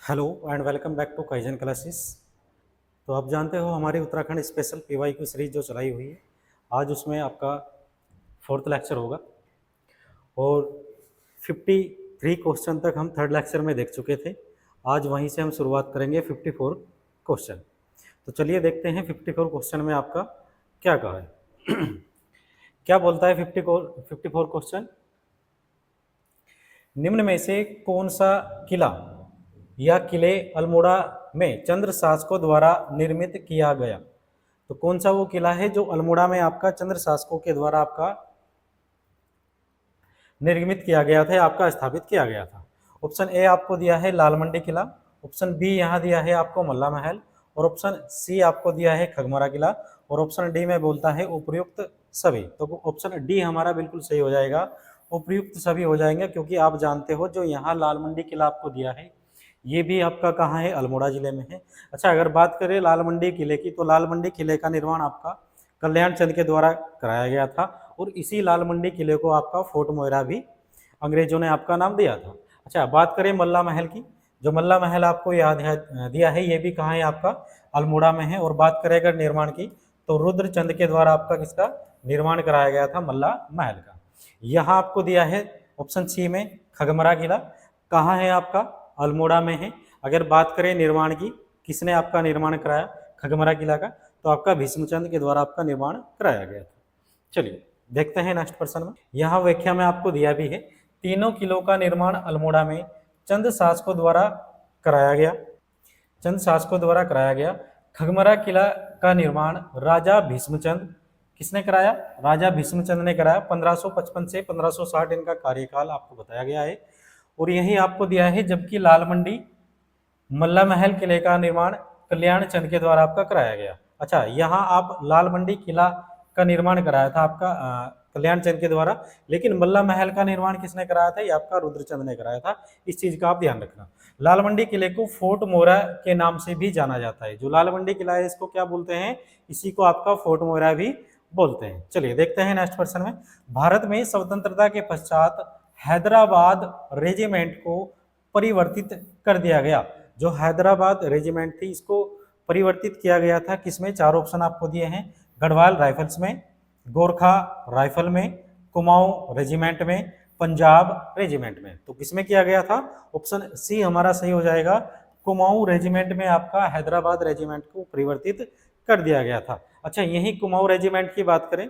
Hello and welcome back to Kaizen classes. तो आप जानते हो हमारी उत्तराखंड स्पेशल पीवाई की सीरीज जो चलाई हुई है, आज उसमें आपका फोर्थ लेक्चर होगा और 53 क्वेश्चन तक हम थर्ड लेक्चर में देख चुके थे। आज वहीं से हम शुरुआत करेंगे 54 क्वेश्चन। तो चलिए देखते हैं 54 क्वेश्चन में आपका क्या कहा है। क्या बोलता है 54 क्वेश्चन, निम्न में से कौन सा किला या किले अल्मोड़ा में चंद्र शासकों द्वारा निर्मित किया गया। तो कौन सा वो किला है जो अल्मोड़ा में आपका चंद्र शासकों के द्वारा आपका निर्मित किया गया था, आपका स्थापित किया गया था। ऑप्शन ए आपको दिया है लाल मंडी किला, ऑप्शन बी यहाँ दिया है आपको मल्ला महल, और ऑप्शन सी आपको दिया है खगमरा किला, और ऑप्शन डी में बोलता है उपयुक्त सभी। तो ऑप्शन डी हमारा बिल्कुल सही हो जाएगा, उपयुक्त सभी हो जाएंगे, क्योंकि आप जानते हो जो यहाँ लाल मंडी किला आपको दिया है ये भी आपका कहाँ है, अल्मोड़ा जिले में है। अच्छा, अगर बात करें लाल मंडी किले की, तो लाल मंडी किले का निर्माण आपका कल्याण चंद के द्वारा कराया गया था, और इसी लाल मंडी किले को आपका फोर्ट मोइरा भी अंग्रेजों ने आपका नाम दिया था। अच्छा, बात करें मल्ला महल की, जो मल्ला महल आपको याद है दिया है, ये भी कहाँ है आपका अल्मोड़ा में है। और बात करें अगर निर्माण की, तो रुद्रचंद के द्वारा आपका किसका निर्माण कराया गया था, मल्ला महल का। यहाँ आपको दिया है ऑप्शन सी में खगमरा किला, कहाँ है आपका अल्मोड़ा में है। अगर बात करें निर्माण की, किसने आपका निर्माण कराया खगमरा किला का, तो आपका भीष्मचंद के द्वारा आपका निर्माण कराया गया था। चलिए देखते हैं नेक्स्ट प्रश्न में। यहाँ व्याख्या में आपको दिया भी है, तीनों किलों का निर्माण अल्मोड़ा में चंद शासकों द्वारा कराया गया, चंद शासकों द्वारा कराया गया। खगमरा किला का निर्माण राजा भीष्मचंद किसने कराया, राजा भीष्मचंद ने कराया। 1555 से 1560 इनका कार्यकाल आपको बताया गया है। और यही आपको दिया है, जबकि लाल मंडी मल्ला महल किले का निर्माण कल्याण चंद के द्वारा आपका कराया गया। अच्छा, यहाँ आप लाल मंडी किला का निर्माण कराया था आपका कल्याण चंद के द्वारा, लेकिन मल्ला महल का निर्माण किसने कराया था, ये आपका रुद्रचंद ने कराया था। इस चीज का आप ध्यान रखना। लाल मंडी किले को फोर्ट मोइरा के नाम से भी जाना जाता है। जो लाल मंडी किला है इसको क्या बोलते हैं, इसी को आपका फोर्ट मोइरा भी बोलते हैं। चलिए देखते हैं नेक्स्ट क्वेश्चन में। भारत में स्वतंत्रता के पश्चात हैदराबाद रेजिमेंट को परिवर्तित कर दिया गया। जो हैदराबाद रेजिमेंट थी इसको परिवर्तित किया गया था किसमें, चार ऑप्शन आपको दिए हैं, गढ़वाल राइफल्स में, गोरखा राइफल में, कुमाऊं रेजिमेंट में, पंजाब रेजिमेंट में। तो किसमें किया गया था, ऑप्शन सी हमारा सही हो जाएगा, कुमाऊं रेजिमेंट में आपका हैदराबाद रेजिमेंट को परिवर्तित कर दिया गया था। अच्छा, यही कुमाऊं रेजिमेंट की बात करें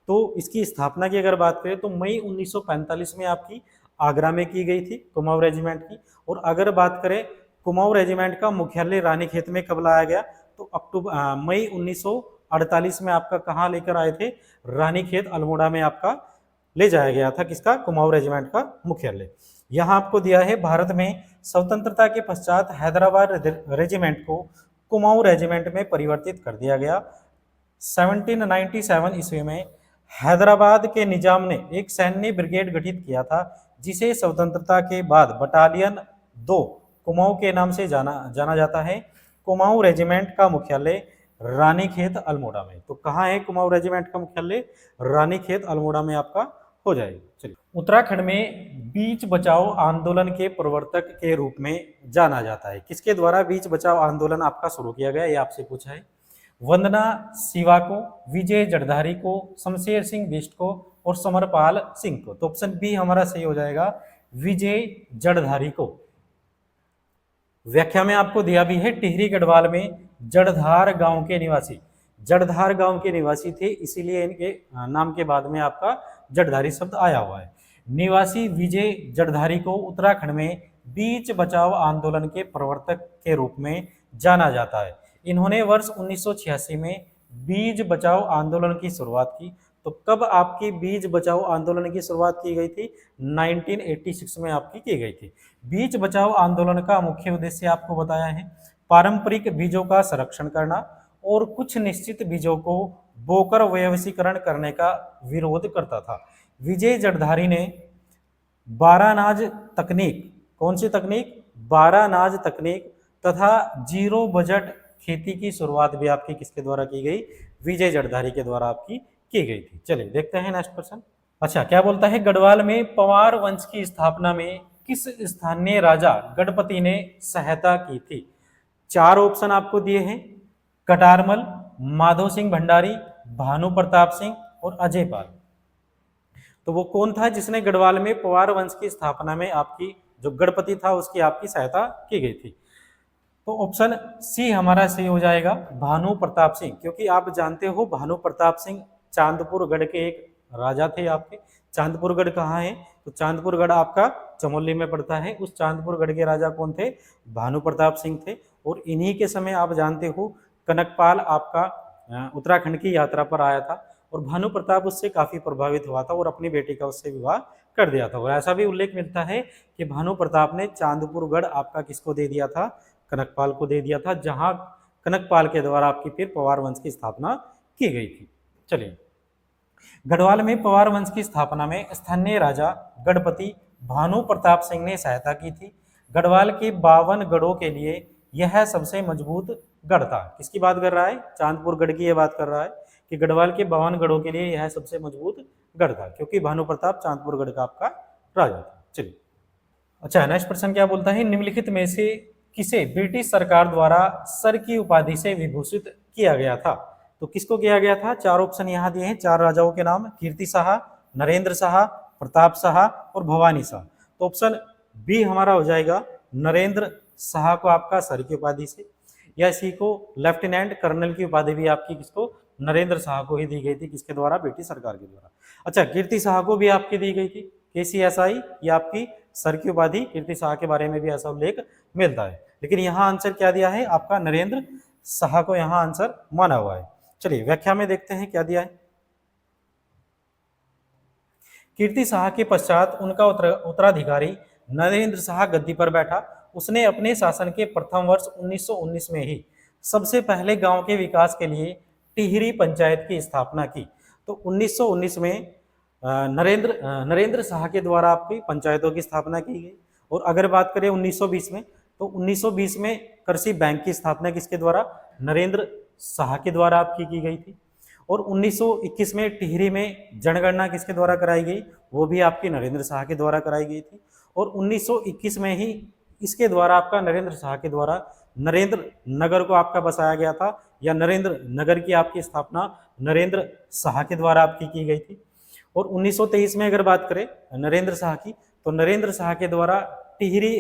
तो इसकी स्थापना की अगर बात करें तो मई 1945 में आपकी आगरा में की गई थी कुमाऊं रेजिमेंट की। और अगर बात करें कुमाऊं रेजिमेंट का मुख्यालय रानीखेत में कब लाया गया, तो मई 1948 में आपका कहाँ लेकर आए थे, रानीखेत अल्मोड़ा में आपका ले जाया गया था किसका, कुमाऊं रेजिमेंट का मुख्यालय। यहाँ आपको दिया है, भारत में स्वतंत्रता के पश्चात हैदराबाद रेजिमेंट को कुमाऊं रेजिमेंट में परिवर्तित कर दिया गया। 1797 ईस्वी में हैदराबाद के निजाम ने एक सैन्य ब्रिगेड गठित किया था, जिसे स्वतंत्रता के बाद बटालियन 2 कुमाऊं के नाम से जाना जाता है। कुमाऊं रेजिमेंट का मुख्यालय रानीखेत अल्मोड़ा में। तो कहाँ है कुमाऊं रेजिमेंट का मुख्यालय, रानीखेत अल्मोड़ा में आपका हो जाएगा। चलिए, उत्तराखंड में बीच बचाओ आंदोलन के प्रवर्तक के रूप में जाना जाता है। किसके द्वारा बीच बचाओ आंदोलन आपका शुरू किया गया, ये आपसे पूछा है। वंदना शिवा को, विजय जड़धारी को, शमशेर सिंह बिष्ट को, और समरपाल सिंह को। तो ऑप्शन बी हमारा सही हो जाएगा, विजय जड़धारी को। व्याख्या में आपको दिया भी है, टिहरी गढ़वाल में जड़धार गांव के निवासी, जड़धार गांव के निवासी थे, इसीलिए इनके नाम के बाद में आपका जड़धारी शब्द आया हुआ है। निवासी विजय जड़धारी को उत्तराखंड में बीच बचाओ आंदोलन के प्रवर्तक के रूप में जाना जाता है। इन्होंने वर्ष 1986 में बीज बचाओ आंदोलन की शुरुआत की। तो कब आपकी बीज बचाओ आंदोलन की शुरुआत की गई थी, 1986 में आपकी की गई थी। बीज बचाओ आंदोलन का मुख्य उद्देश्य आपको बताया है, पारंपरिक बीजों का संरक्षण करना और कुछ निश्चित बीजों को बोकर वैश्वीकरण करने का विरोध करता था। विजय जड़धारी ने बारानाज तकनीक, कौन सी तकनीक, बारानाज तकनीक तथा जीरो बजट खेती की शुरुआत भी आपकी किसके द्वारा की गई, विजय जड़धारी के द्वारा आपकी की गई थी। चलिए देखते हैं नेक्स्ट क्वेश्चन। अच्छा, क्या बोलता है, गढ़वाल में पवार वंश की स्थापना में किस स्थानीय राजा गणपति ने सहायता की थी? चार ऑप्शन आपको दिए हैं, कटारमल, माधो सिंह भंडारी, भानु प्रताप सिंह और अजय पाल। तो वो कौन था जिसने गढ़वाल में पवार वंश की स्थापना में आपकी, जो गणपति था उसकी आपकी सहायता की गई थी? तो ऑप्शन सी हमारा सही हो जाएगा, भानु प्रताप सिंह। क्योंकि आप जानते हो भानु प्रताप सिंह चांदपुर गढ़ के एक राजा थे आपके। चांदपुर गढ़ कहाँ है? तो चांदपुर गढ़ आपका चमोली में पड़ता है। उस चांदपुर गढ़ के राजा कौन थे? भानु प्रताप सिंह थे। और इन्हीं के समय आप जानते हो कनकपाल आपका उत्तराखंड की यात्रा पर आया था और भानु प्रताप उससे काफी प्रभावित हुआ था और अपनी बेटी का उससे विवाह कर दिया था। और ऐसा भी उल्लेख मिलता है कि भानु प्रताप ने चांदपुर गढ़ आपका किसको दे दिया था? कनकपाल को दे दिया था, जहां कनकपाल के द्वारा आपकी फिर पवार वंश की स्थापना की गई थी। चलिए, गढ़वाल में पवार वंश की स्थापना में स्थानीय राजा गणपति भानु प्रताप सिंह ने सहायता की थी। गढ़वाल के 52 गढ़ों के लिए यह सबसे मजबूत गढ़ था। किसकी बात कर रहा है? चांदपुर गढ़ की यह बात कर रहा है कि गढ़वाल के 52 गढ़ों के लिए यह सबसे मजबूत गढ़ था, क्योंकि भानु प्रताप चांदपुर गढ़ का आपका राजा था। चलिए, अच्छा, नेक्स्ट प्रश्न क्या बोलता है? निम्नलिखित में से किसे ब्रिटिश सरकार द्वारा सर की उपाधि से विभूषित किया गया था? तो किसको किया गया था? चार ऑप्शन यहाँ दिए हैं, चार राजाओं के नाम, कीर्ति शाह, नरेंद्र शाह, प्रताप शाह और भवानी शाह। तो ऑप्शन बी हमारा हो जाएगा, नरेंद्र शाह को आपका सर की उपाधि से, या इसी को लेफ्टिनेंट कर्नल की उपाधि भी आपकी किसको? नरेंद्र शाह को ही दी गई थी। किसके द्वारा? ब्रिटिश सरकार के द्वारा। अच्छा, कीर्ति शाह को भी आपकी दी गई थी, KCSI, ये आपकी सर की उपाधि। कीर्ति शाह के बारे में भी ऐसा उल्लेख मिलता है, लेकिन यहाँ आंसर क्या दिया है आपका? नरेंद्र शाह को यहाँ आंसर माना हुआ है। चलिए, व्याख्या में देखते हैं क्या दिया है। कीर्ति शाह के पश्चात उनका उत्तराधिकारी नरेंद्र शाह गद्दी पर बैठा। उसने अपने शासन के प्रथम वर्ष 1919 में ही सबसे पहले गांव के विकास के लिए टिहरी पंचायत की स्थापना की। तो 1919 में नरेंद्र शाह के द्वारा आपकी पंचायतों की स्थापना की गई। और अगर बात करें 1920 में, तो 1920 में कृषि बैंक की स्थापना किसके द्वारा? नरेंद्र शाह के द्वारा आपकी की गई थी। और 1921 में टिहरी में जनगणना किसके द्वारा कराई गई? वो भी आपकी नरेंद्र शाह के द्वारा कराई गई थी। और 1921 में ही इसके द्वारा आपका नरेंद्र शाह के द्वारा नरेंद्र नगर को आपका बसाया गया था, या नरेंद्र नगर की आपकी स्थापना नरेंद्र शाह के द्वारा आपकी की गई थी। और 1923 में अगर बात करें नरेंद्र शाह की, तो नरेंद्र शाह के द्वारा टिहरी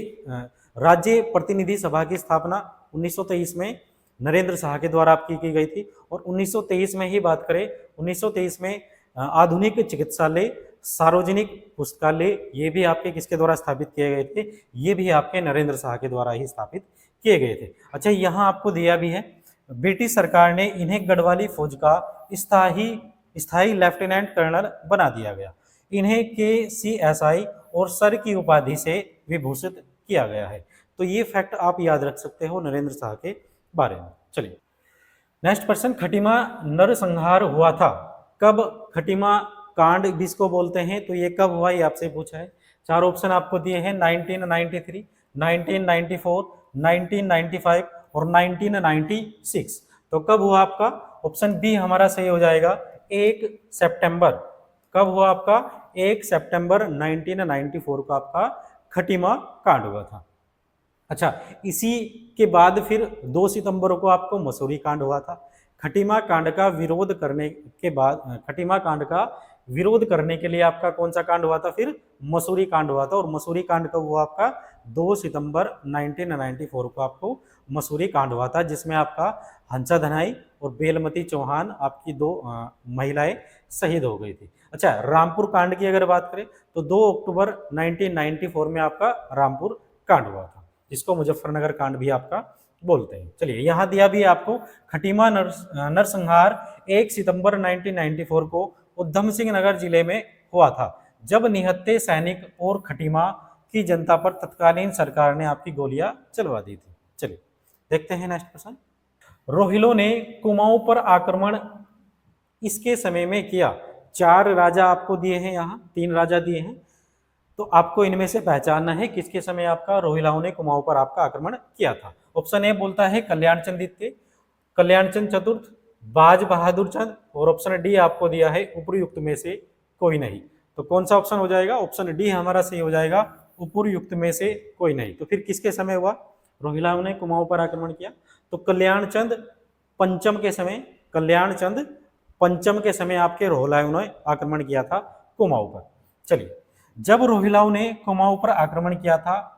राज्य प्रतिनिधि सभा की स्थापना 1923 में नरेंद्र शाह के द्वारा आपकी की गई थी। और 1923 में ही बात करें, 1923 में आधुनिक चिकित्सालय, सार्वजनिक पुस्तकालय, ये भी आपके किसके द्वारा स्थापित किए गए थे? ये भी आपके नरेंद्र शाह के द्वारा ही स्थापित किए गए थे। अच्छा, यहाँ आपको दिया भी है, ब्रिटिश सरकार ने इन्हें गढ़वाली फौज का स्थायी लेफ्टिनेंट कर्नल बना दिया गया। इन्हें KCSI और सर की उपाधि से विभूषित किया गया है। तो ये फैक्ट आप याद रख सकते हो नरेंद्र शाह के बारे में। चलिए, नेक्स्ट प्रश्न, खटीमा नरसंहार हुआ था कब? खटीमा कांड जिसको बोलते हैं, तो ये कब हुआ, ये आपसे पूछा है। चार ऑप्शन आपको दिए हैं, 1993, 1994, 1995 और 1996। तो कब हुआ आपका? ऑप्शन बी हमारा सही हो जाएगा, 1 सितंबर। कब हुआ आपका? 1 सितंबर 1994 को आपका खटीमा कांड हुआ था। अच्छा, इसी के बाद फिर 2 सितंबर को आपको मसूरी कांड हुआ था। खटीमा कांड का विरोध करने के बाद, खटीमा कांड का विरोध करने के लिए आपका कौन सा कांड हुआ था? फिर मसूरी कांड हुआ था। और मसूरी कांड कब हुआ आपका? 2 सितंबर 1994 को आपको मसूरी कांड हुआ था, जिसमें आपका हंसा धनाई और बेलमती चौहान आपकी 2 महिलाएं शहीद हो गई थी। अच्छा, रामपुर कांड की अगर बात करें, तो 2 अक्टूबर 1994 में आपका रामपुर कांड हुआ था, जिसको मुजफ्फरनगर कांड भी आपका बोलते हैं। चलिए, यहाँ दिया भी आपको, खटीमा नरसंहार 1 सितंबर 1994 को उधम सिंह नगर जिले में हुआ था, जब निहत्थे सैनिक और खटीमा की जनता पर तत्कालीन सरकार ने आपकी गोलियां चलवा दी थी। चलिए, देखते हैं नेक्स्ट प्रश्न। रोहिलों ने कुमाऊं पर आक्रमण इसके समय में किया। 4 राजा आपको दिए हैं, यहाँ 3 राजा दिए हैं, तो आपको इनमें से पहचानना है किसके समय आपका रोहिलाओं ने कुमाऊं पर आपका आक्रमण किया था। ऑप्शन ए बोलता है कल्याणचंद द्वितीय, कल्याणचंद चतुर्थ, बाज बहादुर चंद, और ऑप्शन डी आपको दिया है उपर्युक्त में से कोई नहीं। तो कौन सा ऑप्शन हो जाएगा? ऑप्शन डी हमारा सही हो जाएगा, उपर्युक्त में से कोई नहीं। तो फिर किसके समय हुआ रोहिलाओं ने कुमाऊं पर आक्रमण किया? तो कल्याणचंद पंचम के समय, कल्याणचंद पंचम के समय आपके रोहिलाओं ने आक्रमण किया था कुमाऊं पर। चलिए, जब रोहिलाओं ने कुमाऊं पर आक्रमण किया था,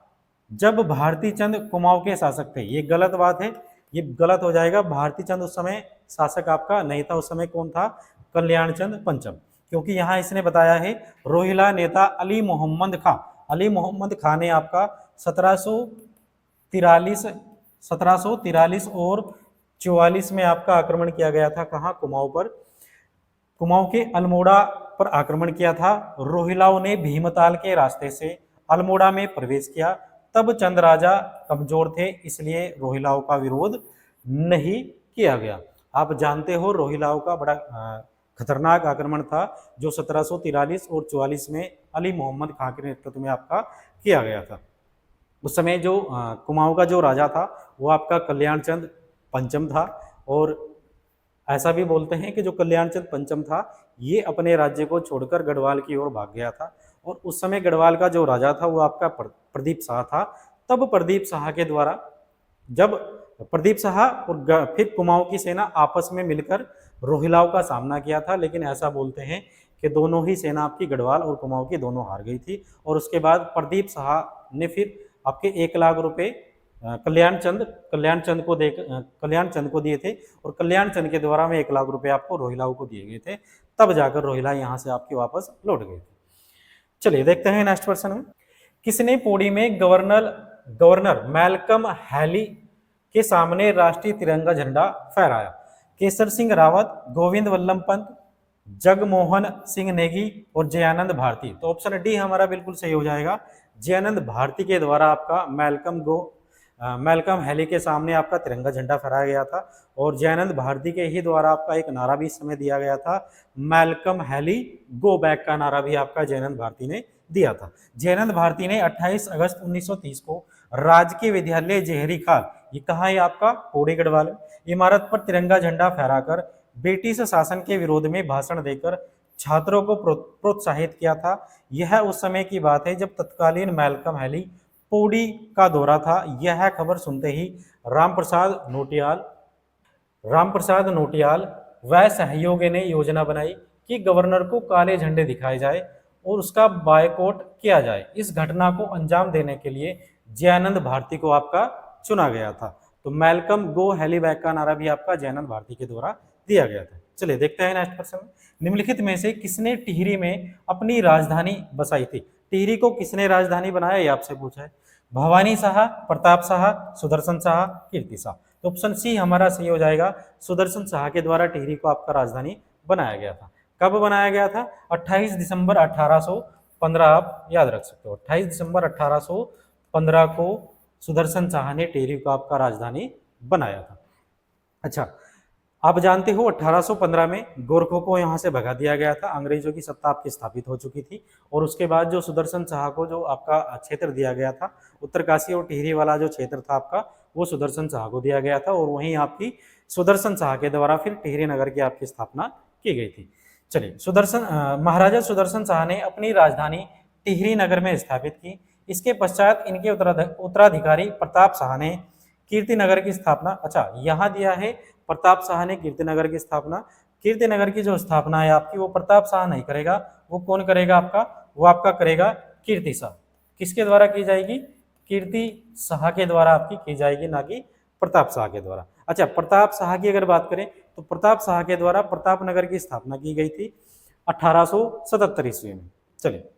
जब भारती चंद कुमाऊं के शासक थे, ये गलत बात है, ये गलत हो जाएगा। भारती चंद उस समय शासक आपका नहीं था, उस समय कौन था? कल्याणचंद पंचम। क्योंकि यहाँ इसने बताया है रोहिला नेता अली मोहम्मद खां, अली मोहम्मद खां ने आपका 1743 और 44 में आपका आक्रमण किया गया था। कहाँ? कुमाऊं पर। कुमाऊं के अल्मोड़ा पर आक्रमण किया था। रोहिलाओं ने भीमताल के रास्ते से अल्मोड़ा में प्रवेश किया। तब चंद राजा कमजोर थे, इसलिए रोहिलाओं का विरोध नहीं किया गया। आप जानते हो रोहिलाओं का बड़ा खतरनाक आक्रमण था जो 1743 और 44 में अली मोहम्मद खां के नेतृत्व में आपका किया गया था। उस समय जो कुमाऊं का जो राजा था वो आपका कल्याणचंद पंचम था। और ऐसा भी बोलते हैं कि जो कल्याणचंद पंचम था ये अपने राज्य को छोड़कर गढ़वाल की ओर भाग गया था। और उस समय गढ़वाल का जो राजा था वो आपका प्रदीप शाह था। तब प्रदीप शाह के द्वारा, जब प्रदीप शाह और फिर कुमाऊं की सेना आपस में मिलकर रोहिलाओं का सामना किया था, लेकिन ऐसा बोलते हैं कि दोनों ही सेना आपकी गढ़वाल और कुमाऊं की दोनों हार गई थी। और उसके बाद प्रदीप शाह ने फिर आपके 1 लाख रुपए कल्याणचंद को दिए थे और कल्याणचंद के द्वारा में 1 लाख रुपए आपको रोहिलाओं को दिए गए थे। तब जाकर रोहिला यहाँ से आपके वापस लौट गए थे। चलिए देखते हैं नेक्स्ट क्वेश्चन में, किसने पौड़ी में गवर्नर मैल्कम हैली के सामने राष्ट्रीय तिरंगा झंडा फहराया? केसर सिंह रावत, गोविंद वल्लभ पंत, जगमोहन सिंह नेगी और जयानंद भारती। तो ऑप्शन डी हमारा बिल्कुल सही हो जाएगा। जयानंद भारती के द्वारा आपका मैल्कम हैली के सामने आपका तिरंगा झंडा फहराया गया था। और जयानंद भारती के ही द्वारा आपका एक नारा भी इस समय दिया गया था, मैल्कम हैली गो बैक का नारा भी आपका जयानंद भारती ने दिया था। जयानंद भारती ने 28 अगस्त 1930 को राजकीय विद्यालय जहरी खाल, ये कहाँ है आपका? पौड़ी गढ़वाल, इमारत पर तिरंगा झंडा फहराकर ब्रिटिश शासन के विरोध में भाषण देकर छात्रों को प्रोत्साहित किया था। यह उस समय की बात है जब तत्कालीन मैल्कम हैली पौड़ी का दौरा था। यह खबर सुनते ही रामप्रसाद नोटियाल व सहयोगी ने योजना बनाई कि गवर्नर को काले झंडे दिखाए जाए और उसका बायकॉट किया जाए। इस घटना को अंजाम देने के लिए जयानंद भारती को आपका चुना गया था। तो मैल्कम गो हैली बैक का नारा भी आपका जयानंद भारती के द्वारा दिया गया था। चलिए देखते हैं नेक्स्ट क्वेश्चन, निम्नलिखित में से किसने टिहरी में अपनी राजधानी बसाई थी? टिहरी को किसने राजधानी बनाया, ये आपसे पूछा है। भवानी शाह, प्रताप शाह, सुदर्शन शाह, कीर्ति शाह। तो ऑप्शन सी हमारा सही हो जाएगा। सुदर्शन शाह के द्वारा टिहरी को आपका राजधानी बनाया गया था। कब बनाया गया था? 28 दिसंबर 1815, आप याद रख सकते हो। 28 दिसंबर 1815 को सुदर्शन शाह ने टिहरी को आपका राजधानी बनाया था। अच्छा, आप जानते हो 1815 में गोरखों को यहाँ से भगा दिया गया था, अंग्रेजों की सत्ता आपकी स्थापित हो चुकी थी। और उसके बाद जो सुदर्शन शाह को जो आपका क्षेत्र दिया गया था, उत्तरकाशी और टिहरी वाला जो क्षेत्र था आपका, वो सुदर्शन शाह को दिया गया था। और वहीं आपकी सुदर्शन शाह के द्वारा फिर टिहरी नगर की आपकी स्थापना की गई थी। चलिए, महाराजा सुदर्शन शाह ने अपनी राजधानी टिहरी नगर में स्थापित की। इसके पश्चात इनके उत्तराधिकारी प्रताप शाह ने कीर्तिनगर की स्थापना, अच्छा यहाँ दिया है प्रताप शाह ने कीर्तिनगर की स्थापना। कीर्तिनगर की जो स्थापना है आपकी वो प्रताप शाह नहीं करेगा, वो कौन करेगा आपका? वो आपका करेगा कीर्ति शाह। किसके द्वारा की जाएगी? कीर्ति शाह के द्वारा आपकी की जाएगी, ना कि प्रताप शाह के द्वारा। अच्छा, प्रताप शाह की अगर बात करें तो प्रताप शाह के द्वारा प्रताप नगर की स्थापना की गई थी 1877 ईस्वी में। चलिए,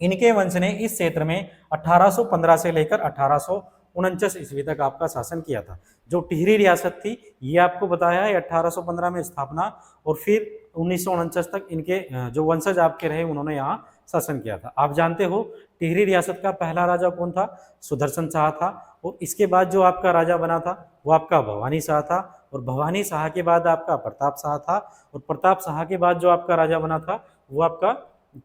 इनके वंश ने इस क्षेत्र में 1815 से लेकर 1849 ईस्वी तक आपका शासन किया था। जो टिहरी रियासत थी ये आपको बताया है 1815 में स्थापना, और फिर 1949 तक इनके जो वंशज आपके रहे उन्होंने यहाँ शासन किया था। आप जानते हो टिहरी रियासत का पहला राजा कौन था? सुदर्शन शाह था। और इसके बाद जो आपका राजा बना था वो आपका भवानी शाह था। और भवानी शाह के बाद आपका प्रताप शाह था। और प्रताप शाह के बाद जो आपका राजा बना था वो आपका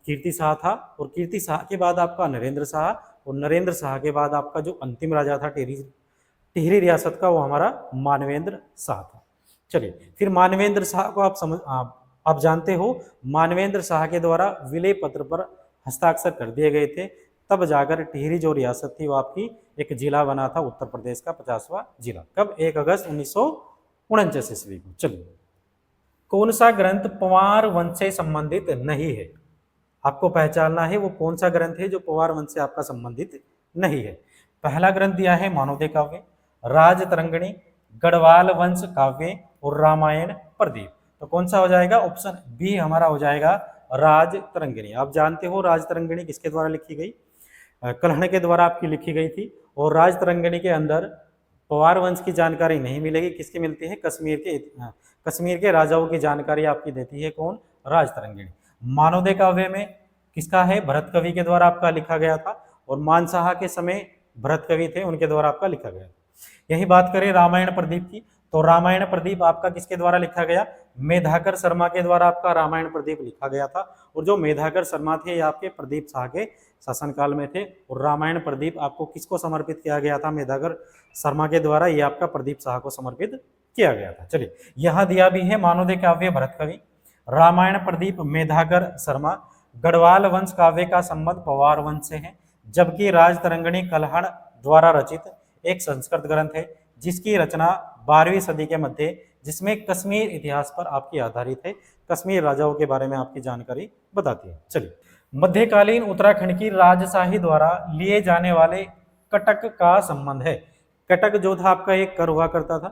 कीर्ति शाह था। और कीर्ति शाह के बाद आपका नरेंद्र शाह। और नरेंद्र शाह के बाद आपका जो अंतिम राजा था टिहरी रियासत का, वो हमारा मानवेंद्र शाह था। चलिए, फिर मानवेंद्र शाह को आप जानते हो मानवेंद्र शाह के द्वारा विलय पत्र पर हस्ताक्षर कर दिए गए थे। तब जाकर टिहरी जो रियासत थी वो आपकी एक जिला बना था, उत्तर प्रदेश का 50वां जिला। कब? 1 अगस्त 1949 ईस्वी को। चलिए, कौन सा ग्रंथ पवार वंश से संबंधित नहीं है? आपको पहचानना है वो कौन सा ग्रंथ है जो पवार वंश से आपका संबंधित नहीं है। पहला ग्रंथ दिया है मानवदे काव्य, राजतरंगिणी, गढ़वाल वंश काव्य और रामायण प्रदीप। तो कौन सा हो जाएगा? ऑप्शन बी हमारा हो जाएगा राजतरंगिणी। आप जानते हो राजतरंगिणी किसके द्वारा लिखी गई? कल्हड़ के द्वारा आपकी लिखी गई थी। और राजतरंगिणी के अंदर पवार वंश की जानकारी नहीं मिलेगी, किसकी मिलती है? कश्मीर के राजाओं की जानकारी आपकी देती है कौन? राजतरंगिणी। मानवदे काव्य में किसका है? भरत कवि के द्वारा आपका लिखा गया था, और मानसाहा के समय भरत कवि थे उनके द्वारा आपका लिखा गया। यही बात करें रामायण प्रदीप की, तो रामायण प्रदीप आपका किसके द्वारा लिखा गया? मेधाकर शर्मा के द्वारा आपका रामायण प्रदीप लिखा गया था। और जो मेधाकर शर्मा थे ये आपके प्रदीप शाह के शासनकाल में थे, और रामायण प्रदीप आपको किसको समर्पित किया गया था? मेधाकर शर्मा के द्वारा ये आपका प्रदीप शाह को समर्पित किया गया था। चलिए, यहाँ दिया भी है मानवदे काव्य भरत कवि, रामायण प्रदीप मेधाकर शर्मा, गढ़वाल वंश काव्य का संबंध पवार वंश से है, जबकि राजतरंगिणी कल्हड़ द्वारा रचित एक संस्कृत ग्रंथ है जिसकी रचना 12वीं सदी के मध्य, जिसमें कश्मीर इतिहास पर आपकी आधारित है, कश्मीर राजाओं के बारे में आपकी जानकारी बताती है। चलिए, मध्यकालीन उत्तराखंड की राजशाही द्वारा लिए जाने वाले कटक का संबंध है। कटक जो था आपका एक कर हुआ करता था,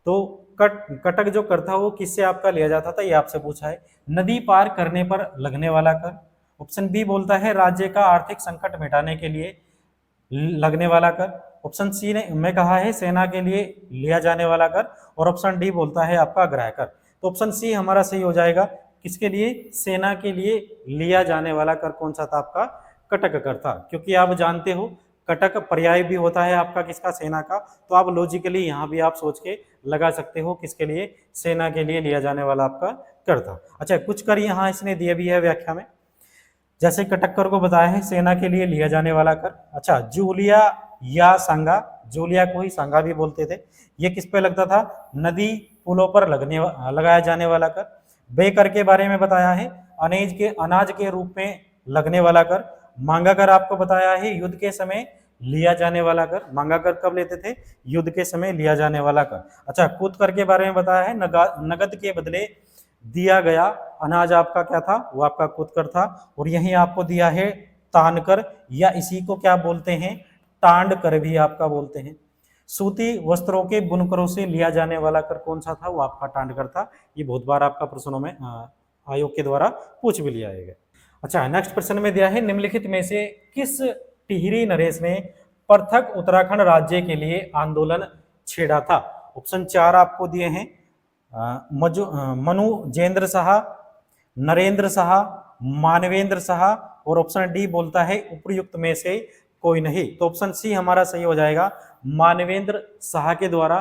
तो कटक जो कर था वो किससे आपका लिया जाता था? ये आपसे पूछा है। नदी पार करने पर लगने वाला कर। ऑप्शन बी बोलता है राज्य का आर्थिक संकट मिटाने के लिए लगने वाला कर। ऑप्शन सी ने मैं कहा है सेना के लिए लिया जाने वाला कर, और ऑप्शन डी बोलता है आपका ग्रह कर। तो ऑप्शन सी हमारा सही हो जाएगा। किसके लिए? सेना के लिए लिया जाने वाला कर कौन सा था? आपका कटक कर था, क्योंकि आप जानते हो कटक पर्याय भी होता है आपका किसका? सेना का। तो आप लॉजिकली यहाँ भी आप सोच के लगा सकते हो किसके लिए? सेना के लिए लिया जाने वाला आपका कर था। अच्छा, कुछ कर यहाँ इसने दिए भी है व्याख्या में, जैसे कटक्कर को बताया है सेना के लिए लिया जाने वाला कर। अच्छा, जूलिया या सांगा, जूलिया को ही सांगा भी बोलते थे, ये किस पे लगता था? नदी पुलों पर लगाया जाने वाला कर। बेकर के बारे में बताया है, अनाज के रूप में लगने वाला कर। मांगा कर आपको बताया है युद्ध के समय लिया जाने वाला कर। मांगा कर कब लेते थे? युद्ध के समय लिया जाने वाला कर। अच्छा, कूद कर के बारे में बताया है, नगद के बदले दिया गया अनाज आपका क्या था? वो आपका कूद कर था। और यही आपको दिया है तान कर, या इसी को क्या बोलते हैं? टांड कर भी आपका बोलते हैं। सूती वस्त्रों के बुनकरों से लिया जाने वाला कर कौन सा था? वो आपका टांड कर था। ये बहुत बार आपका प्रश्नों में आयोग के द्वारा पूछ भी लिया गया। अच्छा, नेक्स्ट प्रश्न में दिया है निम्नलिखित में से किस टिहरी नरेश ने पृथक उत्तराखंड राज्य के लिए आंदोलन छेड़ा था? ऑप्शन 4 आपको दिए हैं, मनुजेंद्र शाह, नरेंद्र शाह, मानवेंद्र शाह, और ऑप्शन डी बोलता है उपयुक्त में से कोई नहीं। तो ऑप्शन सी हमारा सही हो जाएगा। मानवेंद्र शाह के द्वारा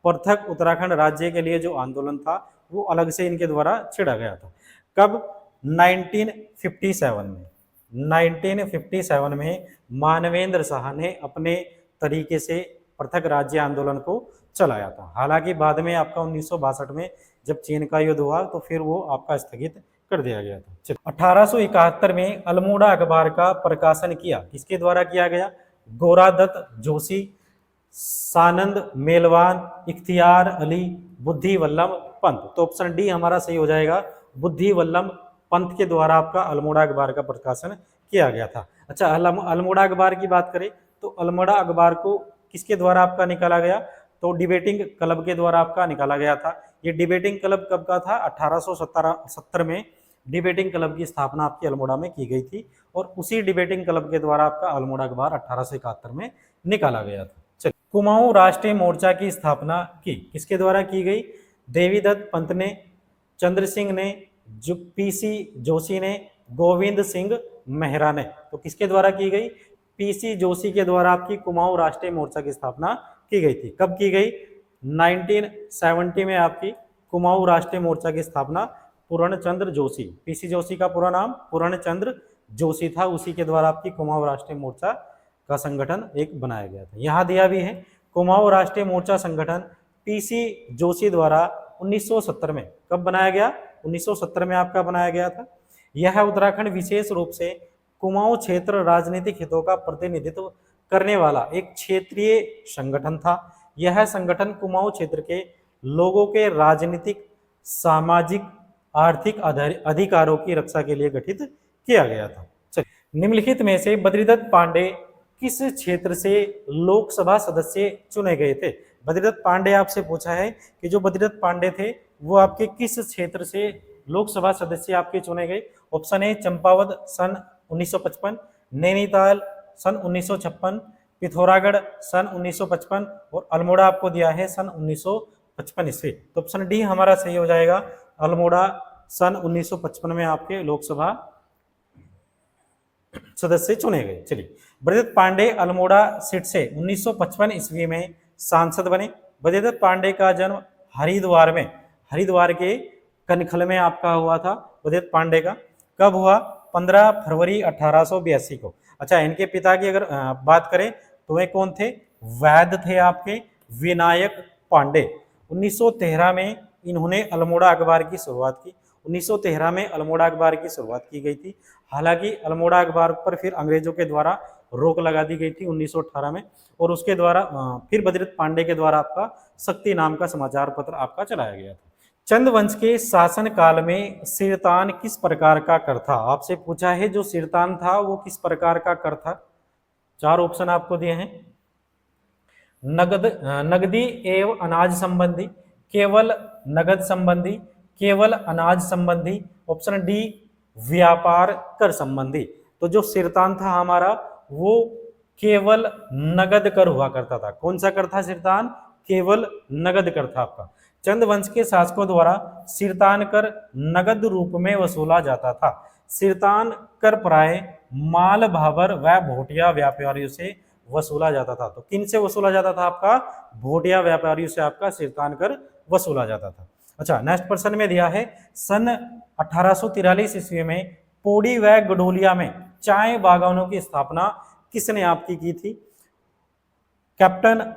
पृथक उत्तराखंड राज्य के लिए जो आंदोलन था वो अलग से इनके द्वारा छेड़ा गया था। कब? 1957 में। 1957 में मानवेंद्र शाह ने अपने तरीके से पृथक राज्य आंदोलन को चलाया था। हालांकि बाद में आपका 1962 में जब चीन का युद्ध हुआ तो फिर वो आपका स्थगित कर दिया गया था। 1871 में अल्मोड़ा अखबार का प्रकाशन किया किसके द्वारा किया गया? गोरादत्त जोशी, सानंद मेलवान, इख्तियार अली, बुद्धि वल्लभ पंत। तो ऑप्शन डी हमारा सही हो जाएगा। बुद्धि वल्लभ पंत के द्वारा आपका अल्मोड़ा अखबार का प्रकाशन किया गया था। अच्छा, अल्मोड़ा अखबार की बात करें तो अल्मोड़ा अखबार को किसके द्वारा आपका निकाला गया? तो डिबेटिंग क्लब के द्वारा आपका निकाला गया था। ये डिबेटिंग क्लब कब का था? 1870 में डिबेटिंग क्लब की स्थापना आपकी अल्मोड़ा में की गई थी, और उसी डिबेटिंग क्लब के द्वारा आपका अल्मोड़ा अखबार 1871 में निकाला गया था। चलिए, कुमाऊं राष्ट्रीय मोर्चा की स्थापना की किसके द्वारा की गई? देवीदत्त पंत ने, चंद्र सिंह ने, पीसी जोशी ने, गोविंद सिंह मेहरा ने। तो किसके द्वारा की गई? पीसी जोशी के द्वारा आपकी कुमाऊं राष्ट्रीय मोर्चा की स्थापना की गई थी। कब की गई? 1970 में आपकी कुमाऊं राष्ट्रीय मोर्चा की स्थापना पूर्णचंद्र जोशी, पीसी जोशी का पूरा नाम पूर्णचंद्र जोशी था, उसी के द्वारा आपकी कुमाऊं राष्ट्रीय मोर्चा का संगठन एक बनाया गया था। यहाँ दिया भी है कुमाऊं राष्ट्रीय मोर्चा संगठन पीसी जोशी द्वारा 1970 में कब बनाया गया? 1970 में आपका बनाया गया था। यह उत्तराखंड विशेष रूप से कुमाऊं क्षेत्र राजनीतिक हितों का प्रतिनिधित्व करने वाला एक क्षेत्रीय संगठन था। यह संगठन कुमाऊं क्षेत्र के लोगों के राजनीतिक, सामाजिक, आर्थिक अधिकारों की रक्षा के लिए गठित किया गया था। चलिए, निम्नलिखित में से बद्रीदत्त पांडे किस क्षेत्र से लोकसभा सदस्य चुने गए थे? बद्रीदत्त पांडे आपसे पूछा है कि जो बद्रीदत्त पांडे थे वो आपके किस क्षेत्र से लोकसभा सदस्य आपके चुने गए? ऑप्शन ए चंपावत सन 1955, नैनीताल सन 1956, पिथौरागढ़ सन 1955 और अल्मोड़ा आपको दिया है सन 1955 ईस्वी। तो ऑप्शन डी हमारा सही हो जाएगा, अल्मोड़ा सन 1955 में आपके लोकसभा सदस्य चुने गए। चलिए, बद्रीदत्त पांडे अल्मोड़ा सीट से 1955 ईस्वी में सांसद बने। बद्रीदत्त पांडे का जन्म हरिद्वार के कनखल में आपका हुआ था। बद्रीदत्त पांडे का कब हुआ? 15 फरवरी 1882 को। अच्छा, इनके पिता की अगर बात करें तो वे कौन थे? वैद्य थे आपके विनायक पांडे। 1913 में इन्होंने अल्मोड़ा अखबार की शुरुआत की। 1913 में अल्मोड़ा अखबार की शुरुआत की गई थी। हालांकि अल्मोड़ा अखबार पर फिर अंग्रेजों के द्वारा रोक लगा दी गई थी 1918 में, और उसके द्वारा फिर बद्रीदत्त पांडे के द्वारा आपका शक्ति नाम का समाचार पत्र आपका चलाया गया था। चंद वंश के शासन काल में सिरतान किस प्रकार का कर था? आपसे पूछा है जो सिरतान था वो किस प्रकार का कर था। 4 ऑप्शन आपको दिए हैं। नगदी एवं अनाज संबंधी, केवल नगद संबंधी, केवल अनाज संबंधी, ऑप्शन डी व्यापार कर संबंधी। तो जो सिरतान था हमारा वो केवल नगद कर हुआ करता था। कौन सा कर था सिरतान? केवल नगद कर था आपका। चंद वंश के शासकों द्वारा सिरतान कर नगद रूप में वसूला जाता था। सिरतान कर प्राय माल भाबर व भोटिया व्यापारियों से वसूला जाता था। तो किन से वसूला जाता था? आपका भोटिया व्यापारियों से आपका सिरतान कर वसूला जाता था। अच्छा, नेक्स्ट प्रश्न में दिया है सन 1843 ईस्वी में पौड़ी व गडोलिया में चाय बागानों की स्थापना किसने आपकी की थी? कैप्टन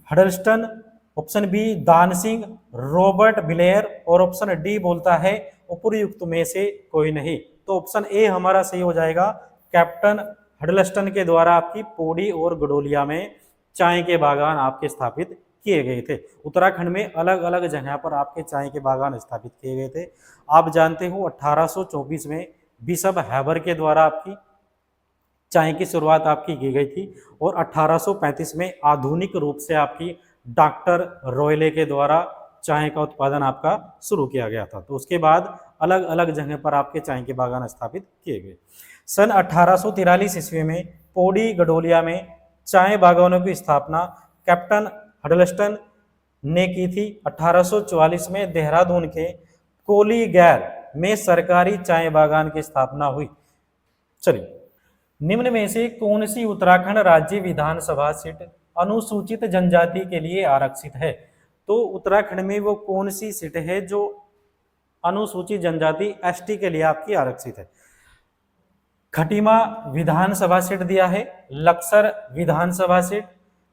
हडल्स्टन, ऑप्शन बी दान सिंह, रॉबर्ट ब्लेयर और ऑप्शन डी बोलता है उपयुक्त में से कोई नहीं। तो ऑप्शन ए हमारा सही हो जाएगा, कैप्टन हडल्स्टन के द्वारा आपकी पौड़ी और गडोलिया में चाय के बागान आपके स्थापित किए गए थे। उत्तराखंड में अलग अलग जगह पर आपके चाय के बागान स्थापित किए गए थे। आप जानते हो 1824 में बिशप हैबर के द्वारा आपकी चाय की शुरुआत आपकी की गई थी और 1835 में आधुनिक रूप से आपकी डॉक्टर रॉयले के द्वारा चाय का उत्पादन आपका शुरू किया गया था। तो उसके बाद अलग अलग जगह पर आपके चाय के बागान स्थापित किए गए। सन 1843 ईस्वी में पौड़ी गडोलिया में चाय बागानों की स्थापना कैप्टन हडल्स्टन ने की थी। 1844 में देहरादून के कोलीगैर में सरकारी चाय बागान की स्थापना हुई। चलिए, निम्न में से कौन सी उत्तराखंड राज्य विधानसभा सीट अनुसूचित जनजाति के लिए आरक्षित है? तो उत्तराखंड में वो कौन सी सीट है जो अनुसूचित जनजाति एसटी के लिए आपकी आरक्षित है? खटीमा विधानसभा सीट दिया है, लक्सर विधानसभा सीट,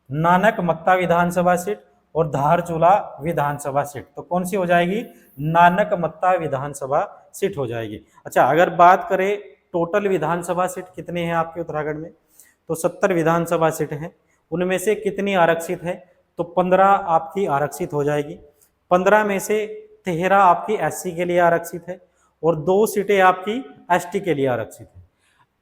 नानक मत्ता विधानसभा सीट और धारचूला विधानसभा सीट। तो कौन सी हो जाएगी? नानक मत्ता विधानसभा सीट हो जाएगी। अच्छा, अगर बात करें टोटल विधानसभा सीट कितनी है आपके उत्तराखंड में, तो 70 विधानसभा सीट हैं। उनमें से कितनी आरक्षित है? तो 15 आपकी आरक्षित हो जाएगी। 15 में से 13 आपकी एससी के लिए आरक्षित है और 2 सीटें आपकी एसटी के लिए आरक्षित है।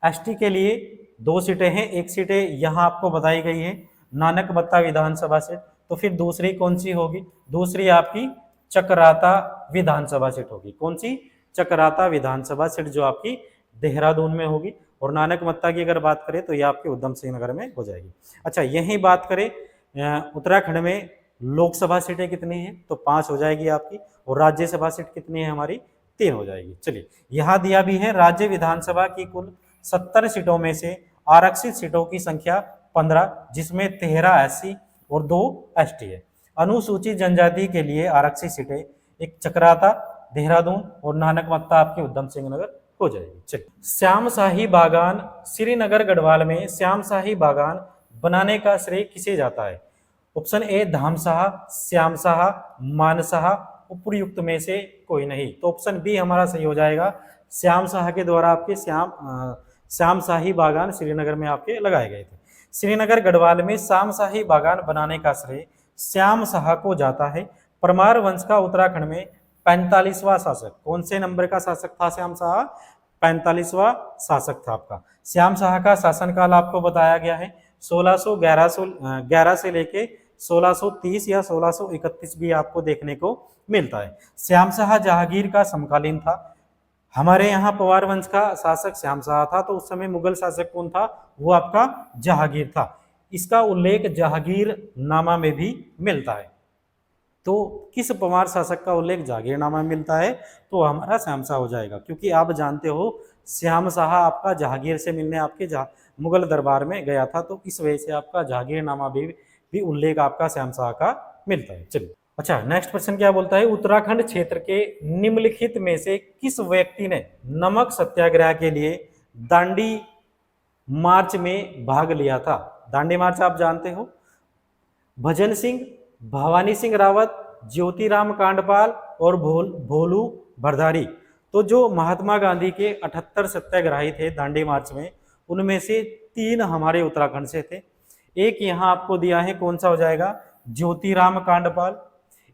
एसटी के लिए 2 सीटें हैं, एक सीटें यहाँ आपको बताई गई है नानक मत्ता विधानसभा सीट। तो फिर दूसरी कौन सी होगी? दूसरी आपकी चकराता विधानसभा सीट होगी। कौन सी? चकराता विधानसभा सीट जो आपकी देहरादून में होगी। और नानक मत्ता की अगर बात करें तो ये आपके उधम सिंह नगर में हो जाएगी। अच्छा, यही बात करें उत्तराखंड में लोकसभा सीटें कितनी हैं, तो 5 हो जाएगी आपकी। और राज्यसभा सीट कितनी है हमारी? 3 हो जाएगी। चलिए, यहाँ दिया भी है राज्य विधानसभा की कुल 70 सीटों में से आरक्षित सीटों की संख्या 15, जिसमें 13 एससी और 2 एसटी है। अनुसूचित जनजाति के लिए आरक्षित सीटें एक चकराता, देहरादून और नानक मत्ता आपके उधम सिंह नगर हो जाएगी। चलिए, श्याम शाही बागान श्रीनगर गढ़वाल में श्याम शाही बागान बनाने का श्रेय किसे जाता है? ऑप्शन ए धामशाह, श्याम शाह, मानशाह, उपयुक्त में से कोई नहीं। तो ऑप्शन बी हमारा सही हो जाएगा, श्याम शाह के द्वारा आपके श्यामशाही बागान श्रीनगर में आपके लगाए गए थे। श्रीनगर गढ़वाल में श्यामशाही बागान बनाने का श्रेय श्याम शाह को जाता है। परमार वंश का उत्तराखंड में 45वां शासक, कौन से नंबर का शासक था श्याम शाह? 45वां शासक था आपका। श्याम शाह का शासनकाल आपको बताया गया है 1611 से लेके 1630 या 1631 भी आपको देखने को मिलता है। श्याम शाह जहांगीर का समकालीन था। हमारे यहाँ पवार वंश का शासक श्याम शाह था, तो उस समय मुगल शासक कौन था? वो आपका जहांगीर था। इसका उल्लेख जहांगीर नामा में भी मिलता है। तो किस पवार शासक का उल्लेख जहांगीरनामा में मिलता है? तो हमारा श्याम शाह हो जाएगा, क्योंकि आप जानते हो श्याम शाह आपका जहांगीर से मिलने आपके मुगल दरबार में गया था, तो इस वजह से आपका जहांगीरनामा भी उल्लेख आपका श्याम शाह का मिलता है। चलिए, अच्छा नेक्स्ट क्वेश्चन क्या बोलता है? उत्तराखंड क्षेत्र के निम्नलिखित में से किस व्यक्ति ने नमक सत्याग्रह के लिए दांडी मार्च में भाग लिया था? दांडी मार्च आप जानते हो। भजन सिंह, भवानी सिंह रावत, ज्योतिराम कांडपाल और भोलू भरधारी। तो जो महात्मा गांधी के 78 सत्याग्रही थे दांडी मार्च में, उनमें से 3 हमारे उत्तराखंड से थे। एक यहाँ आपको दिया है, कौन सा हो जाएगा? ज्योतिराम कांडपाल।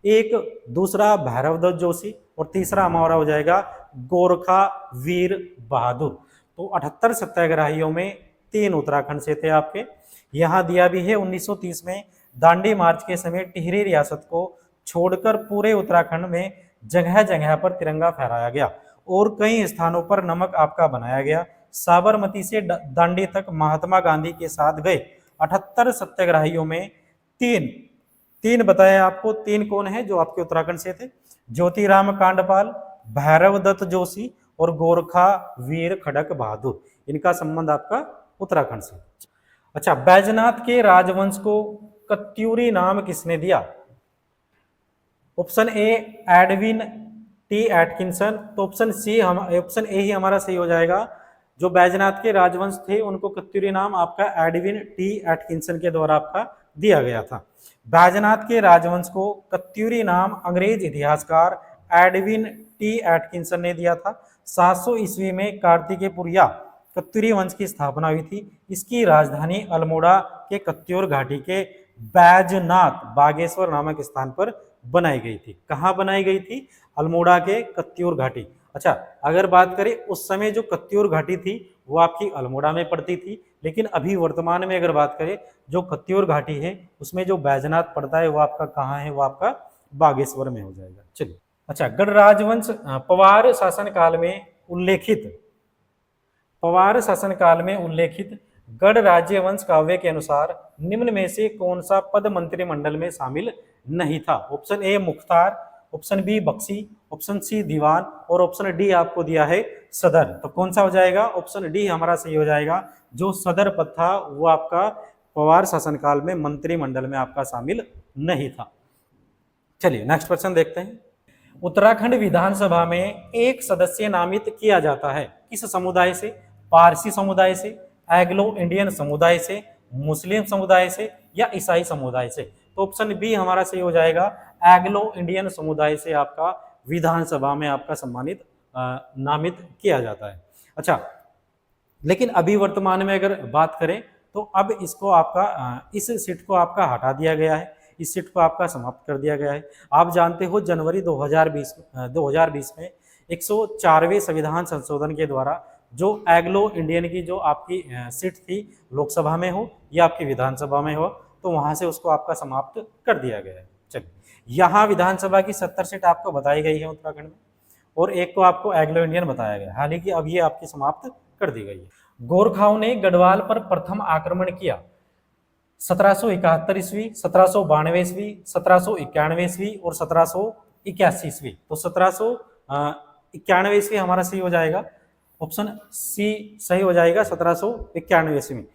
एक दूसरा भैरवदत्त जोशी और तीसरा हमारा हो जाएगा गोरखा वीर बहादुर। तो 78 सत्याग्रहियों में 3 उत्तराखंड से थे आपके। यहाँ दिया भी है 1930 में दांडी मार्च के समय टिहरी रियासत को छोड़कर पूरे उत्तराखंड में जगह जगह पर तिरंगा फहराया गया और कई स्थानों पर नमक आपका बनाया गया। साबरमती से दांडी तक महात्मा गांधी के साथ गए 78 सत्याग्रहियों में तीन बताया आपको। 3 कौन है जो आपके उत्तराखंड से थे? ज्योतिराम कांडपाल, भैरवदत्त जोशी और गोरखा वीर खड़क बहादुर। इनका संबंध आपका उत्तराखंड से। अच्छा, बैजनाथ के राजवंश को कत्यूरी नाम किसने दिया? Option A Edwin T Atkinson. तो ऑप्शन ए ही हमारा सही हो जाएगा। जो बैजनाथ के राजवंश थे उनको कत्यूरी नाम आपका एडविन टी एटकिंसन के द्वारा आपका दिया गया था। बैजनाथ के राजवंश को कत्यूरी नाम अंग्रेज इतिहासकार एडविन टी एटकिंसन ने दिया था। 700 ईस्वी में कार्तिकेयपुर या कत्यूरी वंश की स्थापना हुई थी। इसकी राजधानी अल्मोड़ा के कत्यूर घाटी के बैजनाथ बागेश्वर नामक स्थान पर बनाई गई थी। कहाँ बनाई गई थी? अल्मोड़ा के कत्यूर घाटी। अच्छा, अगर बात करें उस समय जो कत्यूर घाटी थी वो आपकी अल्मोड़ा में पड़ती थी, लेकिन अभी वर्तमान में अगर बात करें जो कत्यूर घाटी है उसमें जो बैजनाथ पड़ता है वो आपका कहाँ है? वो आपका बागेश्वर में हो जाएगा। चलिए, अच्छा, गढ़ राजवंश पवार शासनकाल में उल्लेखित गढ़ राज्यवंश काव्य के अनुसार निम्न में से कौन सा पद मंत्रिमंडल में शामिल नहीं था? Option A Mukhtar, option B Bakshi, option C Diwan और ऑप्शन डी आपको दिया है सदर। तो कौन सा हो जाएगा? ऑप्शन डी हमारा सही हो जाएगा। जो सदर पद था वो आपका पवार शासनकाल में मंत्रिमंडल में आपका शामिल नहीं था। चलिए नेक्स्ट क्वेश्चन देखते हैं। उत्तराखंड विधानसभा में एक सदस्य नामित किया जाता है किस समुदाय से? पारसी समुदाय से, एग्लो इंडियन समुदाय से, मुस्लिम समुदाय से या ईसाई समुदाय से? तो ऑप्शन बी हमारा सही हो जाएगा। एग्लो इंडियन समुदाय से आपका विधानसभा में आपका सम्मानित नामित किया जाता है। अच्छा, लेकिन अभी वर्तमान में अगर बात करें तो अब इसको आपका इस सीट को आपका हटा दिया गया है, इस सीट को आपका समाप्त कर दिया गया है। आप जानते हो जनवरी 2020 में 104वें संविधान संशोधन के द्वारा जो एग्लो इंडियन की जो आपकी सीट थी लोकसभा में हो या आपकी विधानसभा में हो, तो वहां से उसको आपका समाप्त कर दिया गया है। चलिए, यहाँ विधानसभा की 70 सीट आपको बताई गई है उत्तराखंड में और एक को आपको एग्लो इंडियन बताया गया, हालांकि अब ये आपकी समाप्त कर दी गई है। गोरखाओं ने गढ़वाल पर प्रथम आक्रमण किया 1771 ईस्वी, 1792 ईस्वी, 1791 ईस्वी और 1781 ईस्वी। तो 1791 ईस्वी हमारा सही हो जाएगा। ऑप्शन सी सही हो जाएगा 1791 ईस्वी में।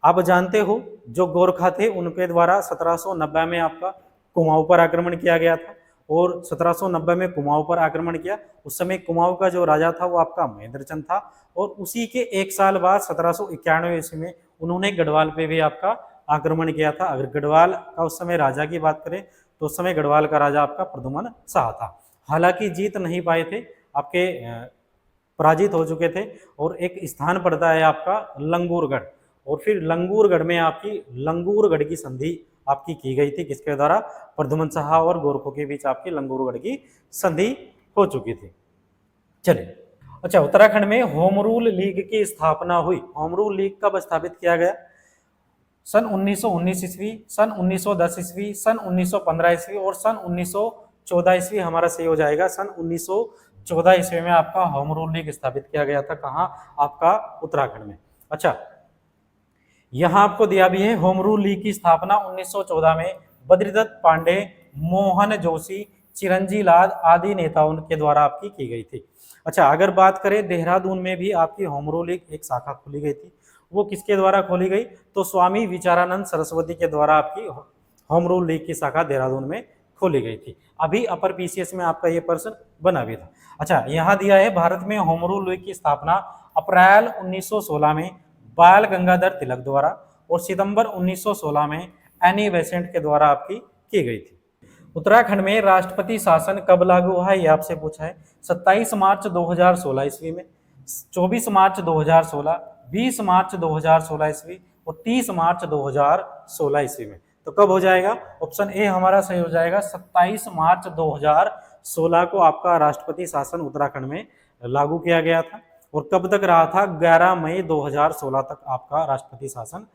आप जानते हो जो गोरखा थे उनके द्वारा 1790 में आपका कुमाऊं पर आक्रमण किया गया था और 1790 में कुमाऊं पर आक्रमण किया। उस समय कुमाऊं का जो राजा था वो आपका महेंद्र चंद था और उसी के 1 साल बाद 1791 ईस्वी में उन्होंने गढ़वाल पे भी आपका आक्रमण किया था। अगर गढ़वाल का उस समय राजा की बात करें तो उस समय गढ़वाल का राजा आपका प्रद्युम्न शाह था। हालांकि जीत नहीं पाए थे आपके पराजित हो चुके थे। और एक स्थान पड़ता है आपका लंगूरगढ़, और फिर लंगूरगढ़ में आपकी लंगूरगढ़ की संधि आपकी की गई थी, किसके द्वारा? प्रद्युमन शाह और गोरखों के बीच आपकी लंगूरगढ़ की संधि हो चुकी थी। चलिए, अच्छा, उत्तराखंड में होम रूल लीग की स्थापना हुई। होम रूल लीग कब स्थापित किया गया? सन 1919 ईस्वी, सन 1910 ईस्वी, सन 1915 ईस्वी और सन 1914 ईस्वी हमारा सही हो जाएगा। सन 1914 ईस्वी में आपका होम रूल लीग स्थापित किया गया था। कहाँ? आपका उत्तराखंड में। अच्छा, यहाँ आपको दिया भी है, होम रूल लीग की स्थापना 1914 में बद्रीदत्त पांडे, मोहन जोशी, चिरंजी लाल आदि नेताओं के द्वारा आपकी की गई थी। अच्छा, अगर बात करें देहरादून में भी आपकी होम रूल लीग एक शाखा खोली गई थी। वो किसके द्वारा खोली गई? तो स्वामी विचारानंद सरस्वती के द्वारा आपकी होम रूल लीग की शाखा देहरादून में खोली गई थी। अभी अपर पीसीएस में आपका ये प्रश्न बना भी था। अच्छा, यहाँ दिया है, भारत में होम रूल लीग की स्थापना अप्रैल 1916 में बाल गंगाधर तिलक द्वारा और सितंबर 1916 में एनी बेसेंट के द्वारा आपकी की गई थी। उत्तराखंड में राष्ट्रपति शासन कब लागू हुआ है, ये आपसे पूछा है। 27 मार्च 2016 ईस्वी में, 24 मार्च 2016, 20 मार्च 2016 ईस्वी और 30 मार्च 2016 ईस्वी में। तो कब हो जाएगा? ऑप्शन ए हमारा सही हो जाएगा। 27 मार्च 2016 को आपका राष्ट्रपति शासन उत्तराखंड में लागू किया गया था। और कब तक रहा था? 11 मई 2016 तक आपका राष्ट्रपति शासन।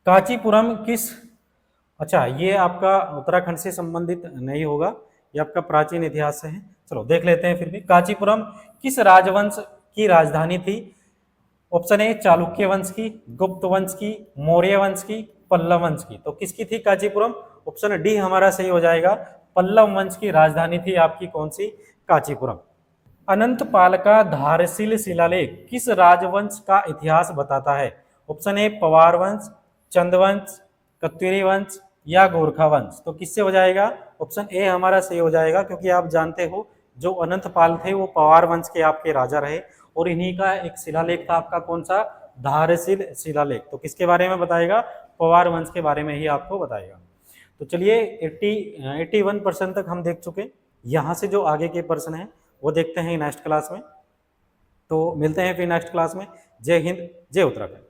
कांचीपुरम किस, अच्छा, ये आपका उत्तराखंड से संबंधित नहीं होगा, ये आपका प्राचीन इतिहास से है। चलो देख लेते हैं फिर भी। कांचीपुरम किस राजवंश की राजधानी थी? ऑप्शन ए चालुक्य वंश की, गुप्त वंश की, मौर्य वंश की, पल्लव वंश की। तो किसकी थी कांचीपुरम? ऑप्शन डी हमारा सही हो जाएगा। पल्लव वंश की राजधानी थी आपकी कौन सी? कांचीपुरम। अनंतपाल का धारशिल शिलालेख किस राजवंश का इतिहास बताता है? ऑप्शन ए पवार वंश, चंदवंश, कत्यूरी वंश या गोरखा वंश। तो किससे हो जाएगा? ऑप्शन ए हमारा सही हो जाएगा, क्योंकि आप जानते हो जो अनंतपाल थे वो पवार वंश के आपके राजा रहे, और इन्हीं का एक शिलालेख था आपका कौन सा? धारशिल शिलालेख। तो किसके बारे में बताएगा? पवार वंश के बारे में ही आपको बताएगा। तो चलिए 81% तक हम देख चुके। यहाँ से जो आगे के प्रश्न हैं वो देखते हैं नेक्स्ट क्लास में। तो मिलते हैं फिर नेक्स्ट क्लास में। जय हिंद, जय उत्तराखंड।